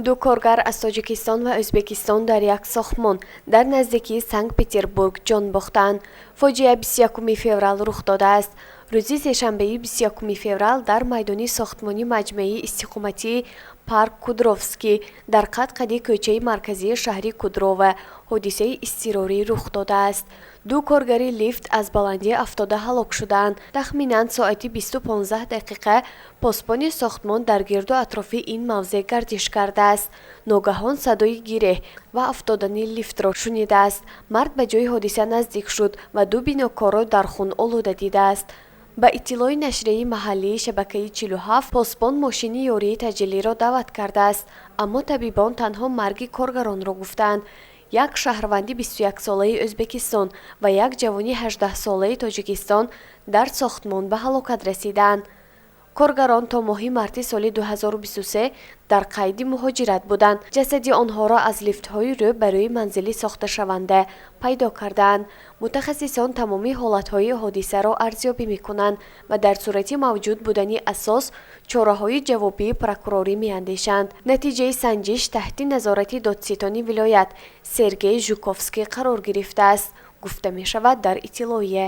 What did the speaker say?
دو کارگر از تاجیکستان و ازبکستان در یک ساختمان در نزدیکی سنت پترزبورگ جان باختند. فاجعه 21 فوریه رخ داده است. روز سه‌شنبه 21 فوریه در میدان ساختمانی مجمع استقامتی پارک کودروفسکی در قد کوچه مرکزی شهر کودروف حادثه اضطراری رخ داده است. دو کارگر لیفت از بلندی افتاده هلاک شدند. تخمیناً ساعت 20:15 دقیقه پاسبان ساختمان در گرد و اطراف این موضع گردش کرده است. ناگهان صدای گیره و افتادن لیفت را شنیده است. مرد به جای حادثه نزدیک شد و دو بیناکار را در خون آلوده دیده است. با اطلاع نشریه محلی شبکه 47 پاسبان ماشین یاری تجلی را دعوت کرده است، اما طبیبان تنها مرگ کارگران را گفتند. یک شهروندی 21 ساله ازبکستان و یک جوانی 18 ساله تاجیکستان در ساختمان به هلاکت رسیدند. کارگران تا ماه مارس سال 2023 در قید مهاجرت بودند. جسد آنها را از لیفت‌های رو برای منزلی ساخته شونده پیدا کردند. متخصصان تمامی حالت‌های حادثه را ارزیابی می‌کنند و در صورت موجود بودن اساس چاره‌های جوابی پروکوروری می‌اندیشند. نتیجه سنجش تحت نظارت دادستانی ولایت سرگئی ژوکوفسکی قرار گرفته است، گفته می‌شود در اطلاعیه.